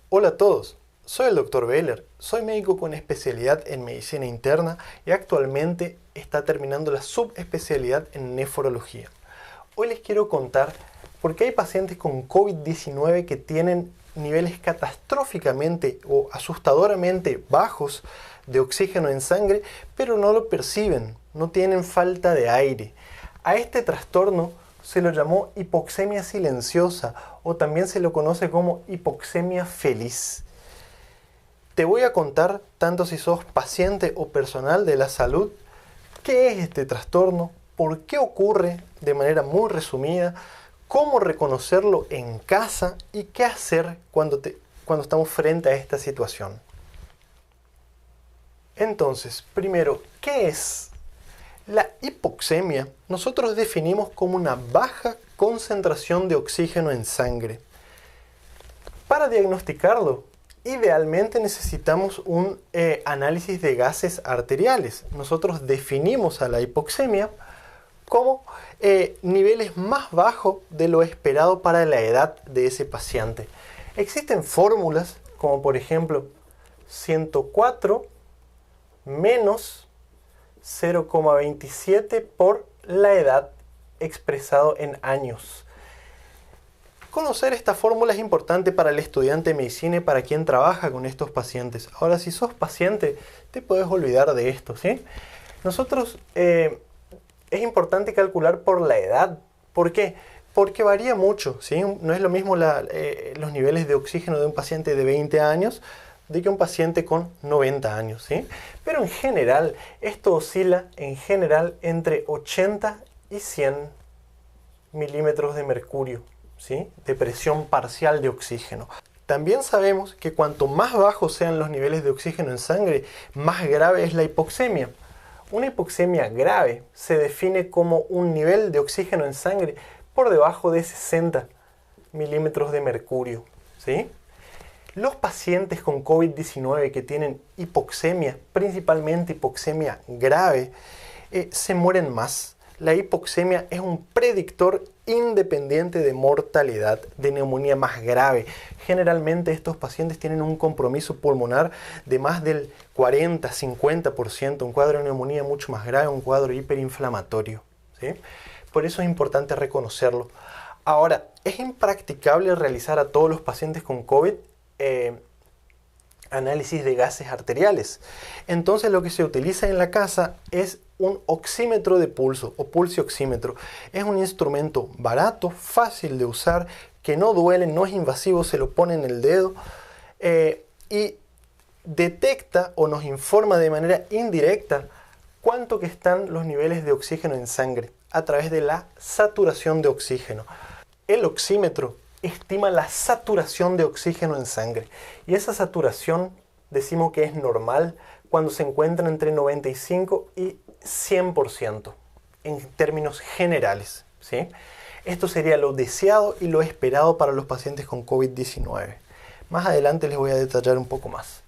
Hola a todos, soy el Dr. Beller, soy médico con especialidad en medicina interna y actualmente está terminando la subespecialidad en nefrología. Hoy les quiero contar por qué hay pacientes con COVID-19 que tienen niveles catastróficamente o asustadoramente bajos de oxígeno en sangre, pero no lo perciben, no tienen falta de aire. A este trastorno se lo llamó hipoxemia silenciosa o también se lo conoce como hipoxemia feliz. Te voy a contar, tanto si sos paciente o personal de la salud, qué es este trastorno, por qué ocurre de manera muy resumida, cómo reconocerlo en casa y qué hacer cuando estamos frente a esta situación. Entonces, primero, ¿qué es? La hipoxemia nosotros definimos como una baja concentración de oxígeno en sangre. Para diagnosticarlo, idealmente necesitamos un análisis de gases arteriales. Nosotros definimos a la hipoxemia como niveles más bajos de lo esperado para la edad de ese paciente. Existen fórmulas como por ejemplo 104 menos 0,27 por la edad expresado en años. Conocer esta fórmula es importante para el estudiante de medicina y para quien trabaja con estos pacientes. Ahora, si sos paciente, te puedes olvidar de esto, ¿sí? Nosotros, es importante calcular por la edad. ¿Por qué? Porque varía mucho, ¿sí? No es lo mismo los niveles de oxígeno de un paciente de 20 años de que un paciente con 90 años, ¿sí? Pero en general, esto oscila en general entre 80 y 100 milímetros de mercurio, ¿sí? De presión parcial de oxígeno. También sabemos que cuanto más bajos sean los niveles de oxígeno en sangre, más grave es la hipoxemia. Una hipoxemia grave se define como un nivel de oxígeno en sangre por debajo de 60 milímetros de mercurio, ¿sí? Los pacientes con COVID-19 que tienen hipoxemia, principalmente hipoxemia grave, se mueren más. La hipoxemia es un predictor independiente de mortalidad, de neumonía más grave. Generalmente estos pacientes tienen un compromiso pulmonar de más del 40-50%, un cuadro de neumonía mucho más grave, un cuadro hiperinflamatorio, ¿sí? Por eso es importante reconocerlo. Ahora, es impracticable realizar a todos los pacientes con COVID análisis de gases arteriales. Entonces lo que se utiliza en la casa es un oxímetro de pulso o pulsioxímetro. Es un instrumento barato, fácil de usar, que no duele, no es invasivo, se lo pone en el dedo y detecta o nos informa de manera indirecta cuánto que están los niveles de oxígeno en sangre a través de la saturación de oxígeno. El oxímetro estima la saturación de oxígeno en sangre y esa saturación decimos que es normal cuando se encuentra entre 95 y 100% en términos generales, ¿sí? Esto sería lo deseado y lo esperado para los pacientes con COVID-19. Más adelante les voy a detallar un poco más.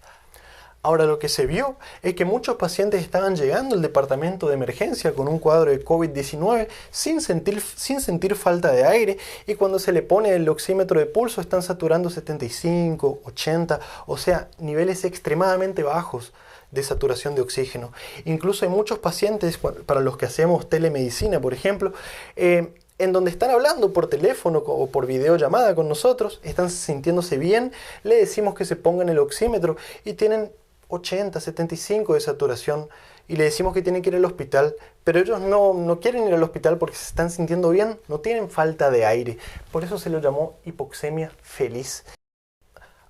Ahora, lo que se vio es que muchos pacientes estaban llegando al departamento de emergencia con un cuadro de COVID-19 sin sentir falta de aire, y cuando se le pone el oxímetro de pulso están saturando 75, 80, o sea, niveles extremadamente bajos de saturación de oxígeno. Incluso hay muchos pacientes para los que hacemos telemedicina, por ejemplo, en donde están hablando por teléfono o por videollamada con nosotros, están sintiéndose bien, le decimos que se pongan el oxímetro y tienen 80, 75 de saturación y le decimos que tienen que ir al hospital, pero ellos no quieren ir al hospital porque se están sintiendo bien, no tienen falta de aire. Por eso se lo llamó hipoxemia feliz.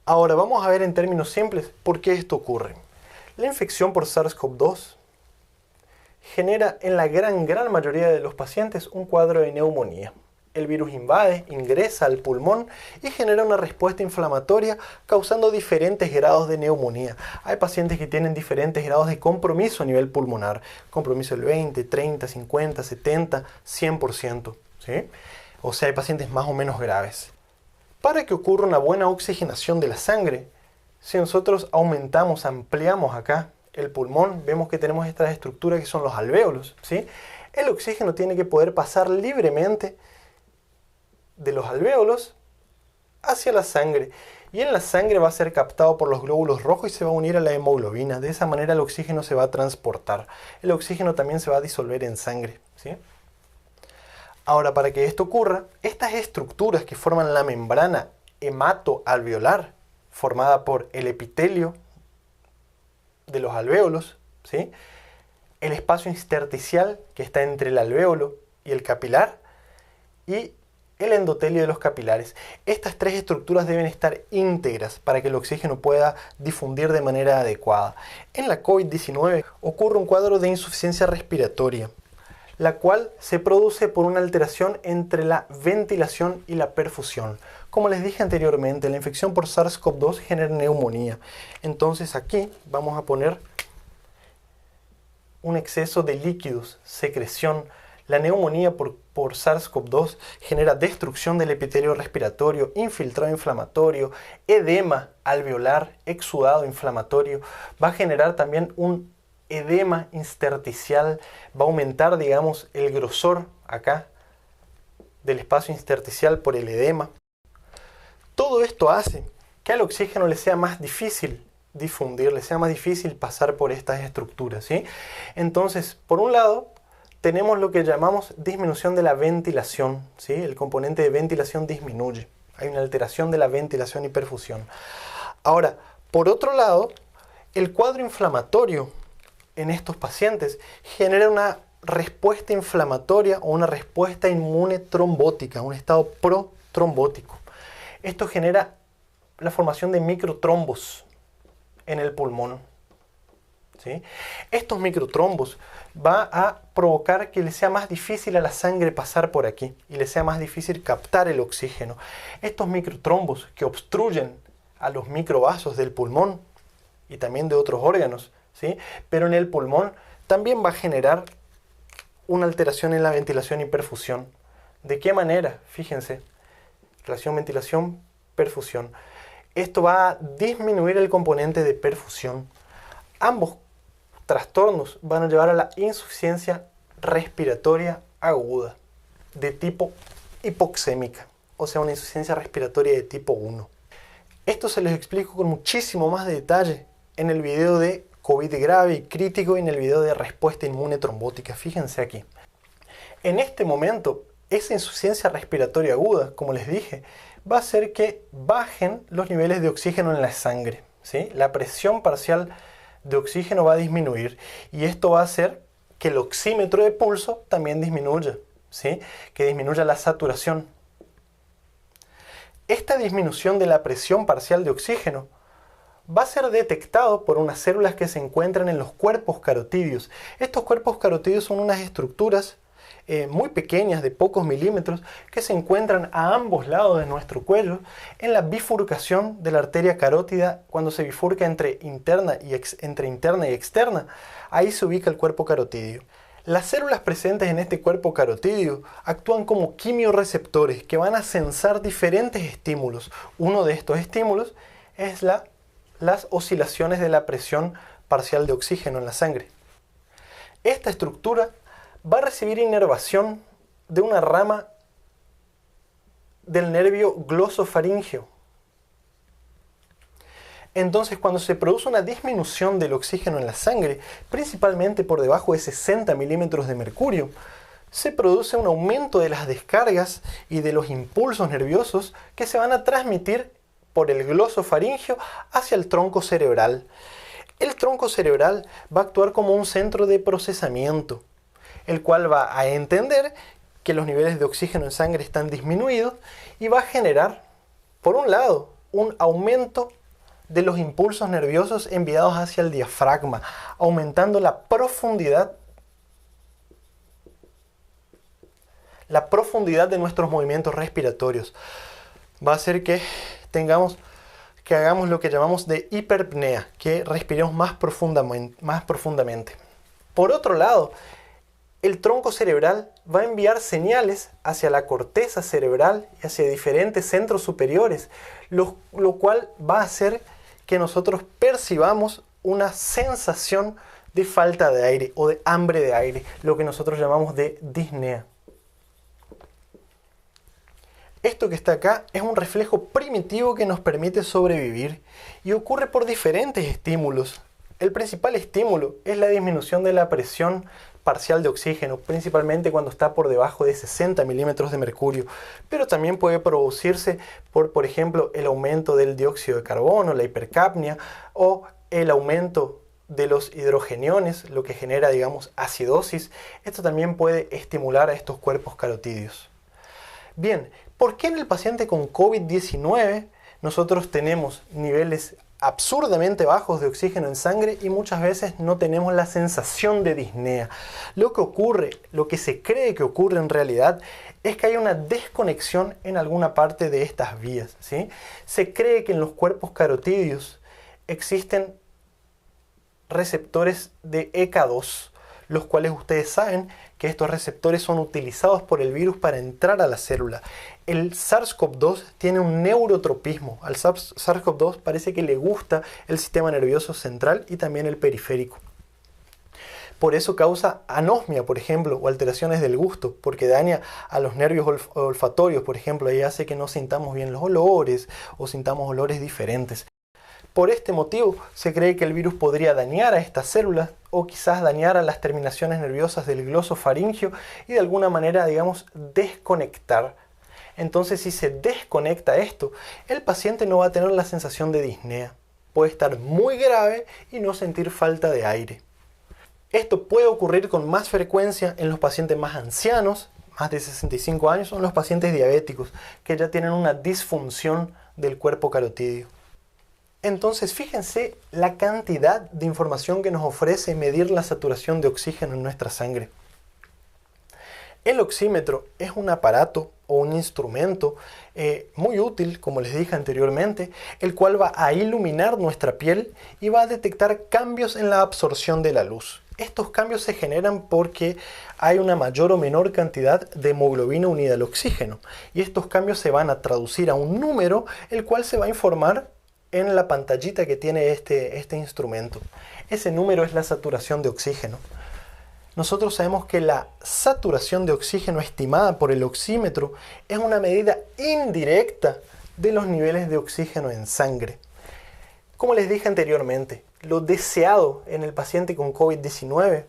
Ahora vamos a ver en términos simples por qué esto ocurre. La infección por SARS-CoV-2 genera en la gran mayoría de los pacientes un cuadro de neumonía. El virus invade, ingresa al pulmón y genera una respuesta inflamatoria causando diferentes grados de neumonía. Hay pacientes que tienen diferentes grados de compromiso a nivel pulmonar. Compromiso del 20, 30, 50, 70, 100%, ¿sí? O sea, hay pacientes más o menos graves. Para que ocurra una buena oxigenación de la sangre, si nosotros ampliamos acá el pulmón, vemos que tenemos estas estructuras que son los alvéolos, ¿sí? El oxígeno tiene que poder pasar libremente de los alvéolos hacia la sangre. Y en la sangre va a ser captado por los glóbulos rojos y se va a unir a la hemoglobina. De esa manera el oxígeno se va a transportar. El oxígeno también se va a disolver en sangre, ¿sí? Ahora, para que esto ocurra, estas estructuras que forman la membrana hematoalveolar, formada por el epitelio de los alvéolos, ¿sí? El espacio intersticial que está entre el alvéolo y el capilar, y el endotelio de los capilares. Estas tres estructuras deben estar íntegras para que el oxígeno pueda difundir de manera adecuada. En la COVID-19 ocurre un cuadro de insuficiencia respiratoria, la cual se produce por una alteración entre la ventilación y la perfusión. Como les dije anteriormente, la infección por SARS-CoV-2 genera neumonía. Entonces aquí vamos a poner un exceso de líquidos, secreción. La neumonía por SARS-CoV-2 genera destrucción del epitelio respiratorio, infiltrado inflamatorio, edema alveolar, exudado inflamatorio. Va a generar también un edema intersticial, va a aumentar, digamos, el grosor acá del espacio intersticial por el edema. Todo esto hace que al oxígeno le sea más difícil difundir, le sea más difícil pasar por estas estructuras, ¿sí? Entonces, por un lado, tenemos lo que llamamos disminución de la ventilación, ¿sí? El componente de ventilación disminuye. Hay una alteración de la ventilación y perfusión. Ahora, por otro lado, el cuadro inflamatorio en estos pacientes genera una respuesta inflamatoria o una respuesta inmune trombótica, un estado protrombótico. Esto genera la formación de microtrombos en el pulmón, ¿sí? Estos microtrombos va a provocar que le sea más difícil a la sangre pasar por aquí y le sea más difícil captar el oxígeno. Estos microtrombos que obstruyen a los microvasos del pulmón y también de otros órganos, ¿sí? Pero en el pulmón también va a generar una alteración en la ventilación y perfusión. ¿De qué manera? Fíjense, relación ventilación-perfusión. Esto va a disminuir el componente de perfusión. Ambos trastornos van a llevar a la insuficiencia respiratoria aguda de tipo hipoxémica, o sea, una insuficiencia respiratoria de tipo 1. Esto se los explico con muchísimo más detalle en el video de COVID grave y crítico y en el video de respuesta inmune trombótica. Fíjense aquí. En este momento, esa insuficiencia respiratoria aguda, como les dije, va a hacer que bajen los niveles de oxígeno en la sangre, ¿sí? La presión parcial de oxígeno va a disminuir y esto va a hacer que el oxímetro de pulso también disminuya, ¿sí? Que disminuya la saturación. Esta disminución de la presión parcial de oxígeno va a ser detectado por unas células que se encuentran en los cuerpos carotídeos. Estos cuerpos carotídeos son unas estructuras muy pequeñas, de pocos milímetros, que se encuentran a ambos lados de nuestro cuello, en la bifurcación de la arteria carótida. Cuando se bifurca entre interna y externa, ahí se ubica el cuerpo carotídeo. Las células presentes en este cuerpo carotídeo actúan como quimiorreceptores que van a sensar diferentes estímulos. Uno de estos estímulos es las oscilaciones de la presión parcial de oxígeno en la sangre. Esta estructura va a recibir inervación de una rama del nervio glosofaríngeo. Entonces, cuando se produce una disminución del oxígeno en la sangre, principalmente por debajo de 60 milímetros de mercurio, se produce un aumento de las descargas y de los impulsos nerviosos que se van a transmitir por el glosofaríngeo hacia el tronco cerebral. El tronco cerebral va a actuar como un centro de procesamiento, el cual va a entender que los niveles de oxígeno en sangre están disminuidos y va a generar, por un lado, un aumento de los impulsos nerviosos enviados hacia el diafragma, aumentando la profundidad de nuestros movimientos respiratorios. Va a hacer que hagamos lo que llamamos de hiperpnea, que respiremos más profundamente. Por otro lado, el tronco cerebral va a enviar señales hacia la corteza cerebral y hacia diferentes centros superiores, lo cual va a hacer que nosotros percibamos una sensación de falta de aire o de hambre de aire, lo que nosotros llamamos de disnea. Esto que está acá es un reflejo primitivo que nos permite sobrevivir y ocurre por diferentes estímulos. El principal estímulo es la disminución de la presión parcial de oxígeno, principalmente cuando está por debajo de 60 milímetros de mercurio, pero también puede producirse por ejemplo, el aumento del dióxido de carbono, la hipercapnia, o el aumento de los hidrogeniones, lo que genera, digamos, acidosis. Esto también puede estimular a estos cuerpos carotídeos. Bien, ¿por qué en el paciente con COVID-19 nosotros tenemos niveles absurdamente bajos de oxígeno en sangre y muchas veces no tenemos la sensación de disnea? Lo que ocurre, lo que se cree que ocurre en realidad, es que hay una desconexión en alguna parte de estas vías, ¿sí? Se cree que en los cuerpos carotídeos existen receptores de ECA2, los cuales ustedes saben que estos receptores son utilizados por el virus para entrar a la célula. El SARS-CoV-2 tiene un neurotropismo. Al SARS-CoV-2 parece que le gusta el sistema nervioso central y también el periférico. Por eso causa anosmia, por ejemplo, o alteraciones del gusto, porque daña a los nervios olfatorios, por ejemplo, y hace que no sintamos bien los olores o sintamos olores diferentes. Por este motivo, se cree que el virus podría dañar a estas células o quizás dañar a las terminaciones nerviosas del glosofaringio y de alguna manera, digamos, desconectar. Entonces, si se desconecta esto, el paciente no va a tener la sensación de disnea. Puede estar muy grave y no sentir falta de aire. Esto puede ocurrir con más frecuencia en los pacientes más ancianos, más de 65 años, o en los pacientes diabéticos, que ya tienen una disfunción del cuerpo carotídeo. Entonces, fíjense la cantidad de información que nos ofrece medir la saturación de oxígeno en nuestra sangre. El oxímetro es un aparato o un instrumento muy útil, como les dije anteriormente, el cual va a iluminar nuestra piel y va a detectar cambios en la absorción de la luz. Estos cambios se generan porque hay una mayor o menor cantidad de hemoglobina unida al oxígeno, y estos cambios se van a traducir a un número, el cual se va a informar en la pantallita que tiene este instrumento. Ese número es la saturación de oxígeno. Nosotros sabemos que la saturación de oxígeno estimada por el oxímetro es una medida indirecta de los niveles de oxígeno en sangre. Como les dije anteriormente, lo deseado en el paciente con COVID-19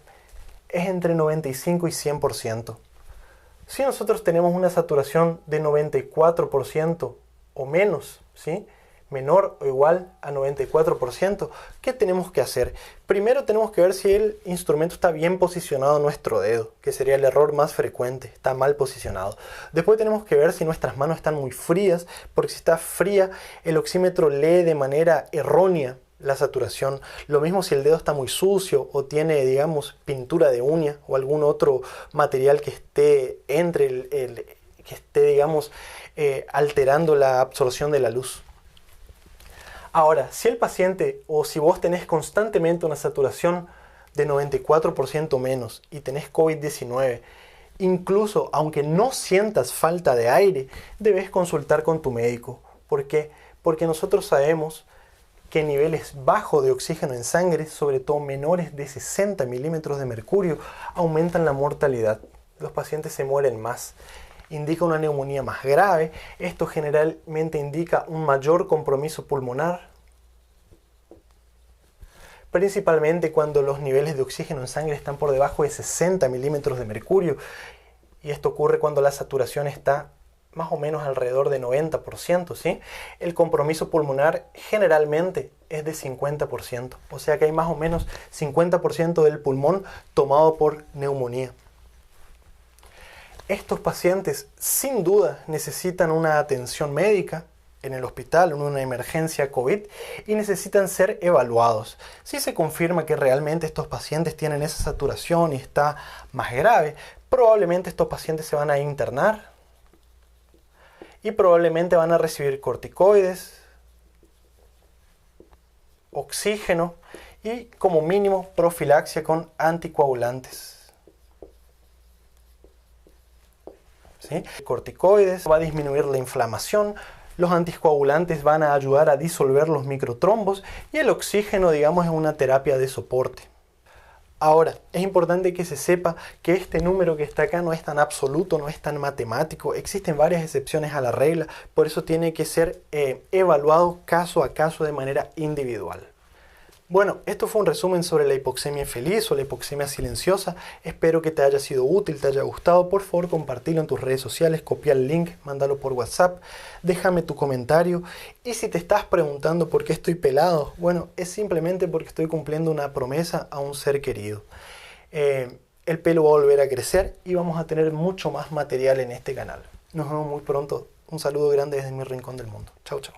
es entre 95 y 100%. Si nosotros tenemos una saturación de 94% o menos, ¿sí?, menor o igual a 94%, ¿qué tenemos que hacer? Primero tenemos que ver si el instrumento está bien posicionado en nuestro dedo, que sería el error más frecuente, está mal posicionado. Después tenemos que ver si nuestras manos están muy frías, porque si está fría, el oxímetro lee de manera errónea la saturación. Lo mismo si el dedo está muy sucio o tiene, digamos, pintura de uña o algún otro material que esté que esté, digamos, alterando la absorción de la luz. Ahora, si el paciente o si vos tenés constantemente una saturación de 94% menos y tenés COVID-19, incluso aunque no sientas falta de aire, debes consultar con tu médico. ¿Por qué? Porque nosotros sabemos que niveles bajos de oxígeno en sangre, sobre todo menores de 60 milímetros de mercurio, aumentan la mortalidad. Los pacientes se mueren más. Indica una neumonía más grave. Esto generalmente indica un mayor compromiso pulmonar, principalmente cuando los niveles de oxígeno en sangre están por debajo de 60 milímetros de mercurio, y esto ocurre cuando la saturación está más o menos alrededor de 90%, ¿sí? El compromiso pulmonar generalmente es de 50%, o sea que hay más o menos 50% del pulmón tomado por neumonía. Estos pacientes sin duda necesitan una atención médica en el hospital, en una emergencia COVID, y necesitan ser evaluados. Si se confirma que realmente estos pacientes tienen esa saturación y está más grave, probablemente estos pacientes se van a internar y probablemente van a recibir corticoides, oxígeno y como mínimo profilaxia con anticoagulantes. ¿Sí? Corticoides va a disminuir la inflamación, los anticoagulantes van a ayudar a disolver los microtrombos y el oxígeno, digamos, es una terapia de soporte. Ahora, es importante que se sepa que este número que está acá no es tan absoluto, no es tan matemático. Existen varias excepciones a la regla, por eso tiene que ser evaluado caso a caso de manera individual. Bueno, esto fue un resumen sobre la hipoxemia infeliz o la hipoxemia silenciosa. Espero que te haya sido útil, te haya gustado. Por favor, compartilo en tus redes sociales, copia el link, mándalo por WhatsApp, déjame tu comentario. Y si te estás preguntando por qué estoy pelado, bueno, es simplemente porque estoy cumpliendo una promesa a un ser querido. El pelo va a volver a crecer y vamos a tener mucho más material en este canal. Nos vemos muy pronto. Un saludo grande desde mi rincón del mundo. Chau, chau.